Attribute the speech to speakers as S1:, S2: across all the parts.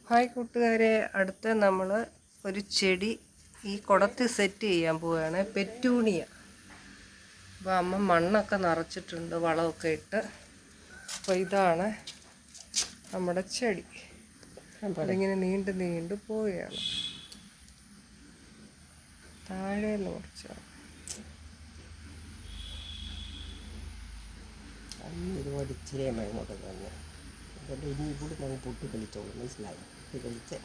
S1: Hi കൂട്ടുകാരെ, അടുത്ത് നമ്മൾ ഒരു ചെടി ഈ കുടത്തിൽ സെറ്റ് ചെയ്യാൻ പോവുകയാണ്. പെറ്റൂണിയ. അപ്പോൾ അമ്മ മണ്ണൊക്കെ നിറച്ചിട്ടുണ്ട്, വളമൊക്കെ ഇട്ട്. അപ്പോൾ ഇതാണ് നമ്മുടെ ചെടി. അതിങ്ങനെ നീണ്ടു പോവുകയാണ്. താഴെ കുറച്ചാണ്
S2: ഒരുപാട് ഇച്ചിരി മഴങ്ങോട്ട് തന്നെ അതുകൊണ്ട് ഇനി കൂടി നമ്മൾ പൊട്ടി കളിച്ചോളൂ. മനസ്സിലായി? പൊട്ടി കളിച്ച്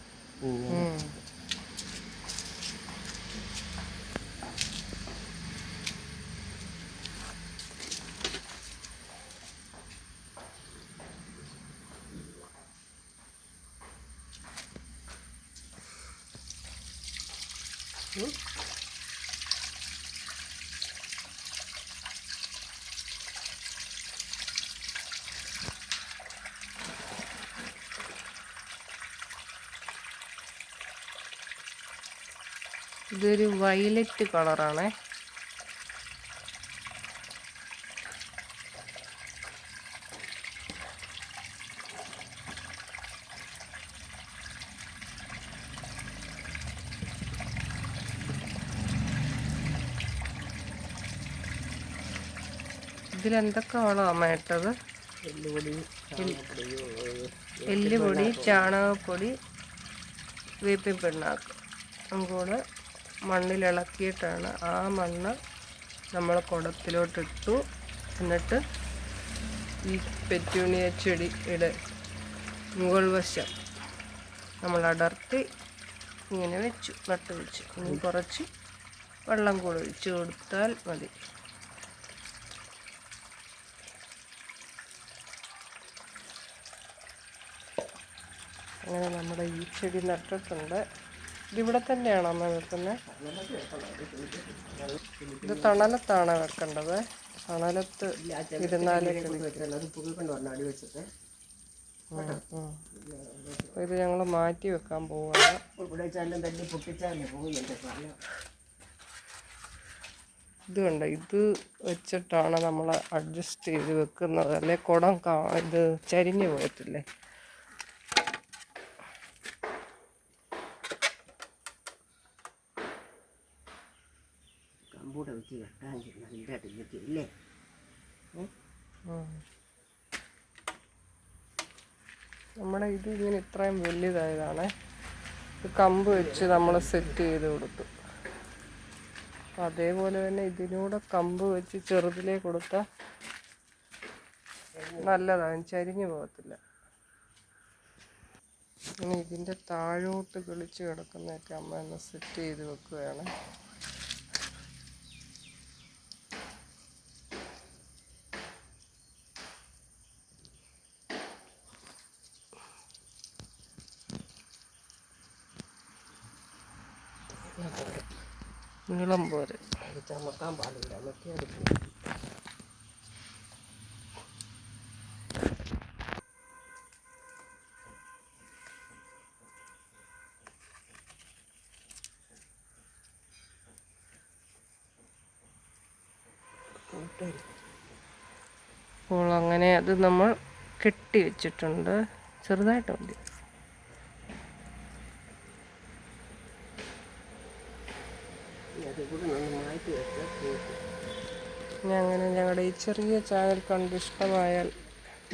S1: ഇതൊരു വയലറ്റ് കളറാണ്. ഇതിലെന്തൊക്കെ വളമാണ് ഇട്ടത്? എല്ലുപൊടി, ചാണകപ്പൊടി, വേപ്പിൻ പിണ്ണാക്ക് കൂടെ മണ്ണിലിളക്കിയിട്ടാണ്. ആ മണ്ണ് നമ്മൾ കുടത്തിലോട്ടിട്ടു. എന്നിട്ട് ഈ പെറ്റൂണിയ ചെടിയുടെ മുകൾ വശം നമ്മൾ അടർത്തി ഇങ്ങനെ നട്ടു വെച്ചു. ഇനി കുറച്ച് വെള്ളം കൂടെ ഒഴിച്ച് കൊടുത്താൽ മതി. അങ്ങനെ നമ്മുടെ ഈ ചെടി നട്ടിട്ടുണ്ട്. ഇതിവിടെ തന്നെയാണോ അമ്മ വെക്കുന്നത്? ഇത് തണലത്താണ് വെക്കേണ്ടത്. തണലത്ത് ഇരുന്നാലേ. ഇത് ഞങ്ങൾ മാറ്റി വെക്കാൻ പോവുകയാണ്. ഇത് കണ്ട, ഇത് വെച്ചിട്ടാണ് നമ്മൾ അഡ്ജസ്റ്റ് ചെയ്ത് വെക്കുന്നത്. അല്ലെ കുടം ഇത് ചരിഞ്ഞു പോയത്തില്ലേ.
S2: കമ്പൂടെ വെച്ച് കെട്ടാൻ നല്ല അടിഞ്ഞിട്ടില്ലേ?
S1: നമ്മുടെ ഇത് ഇങ്ങനെ ഇത്രയും വലുതായതാണ്. ഇത് കമ്പ് വെച്ച് നമ്മൾ സെറ്റ് ചെയ്ത് കൊടുത്തു. അപ്പം അതേപോലെ തന്നെ ഇതിനൂടെ കമ്പ് വെച്ച് ചെറുതിലേ കൊടുത്താൽ നല്ലതാണ്, ചരിഞ്ഞു പോകത്തില്ല. ഇനി ഇതിൻ്റെ താഴോട്ട് കിളിച്ച് കിടക്കുന്നതൊക്കെ അമ്മ ഒന്ന് സെറ്റ് ചെയ്ത് വെക്കുകയാണ്. നീളം പോലെ
S2: ചമക്കാൻ പാടില്ല.
S1: അപ്പോൾ അങ്ങനെ അത് നമ്മൾ കെട്ടി വെച്ചിട്ടുണ്ട്. ചെറുതായിട്ട് മതി. അങ്ങനെ ഞങ്ങളുടെ ഈ ചെറിയ ചാനൽ കണ്ട് ഇഷ്ടമായാൽ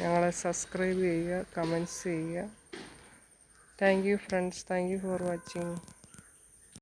S1: ഞങ്ങളെ സബ്സ്ക്രൈബ് ചെയ്യുക, കമൻറ്റ്സ് ചെയ്യുക. Thank you friends. Thank you for watching.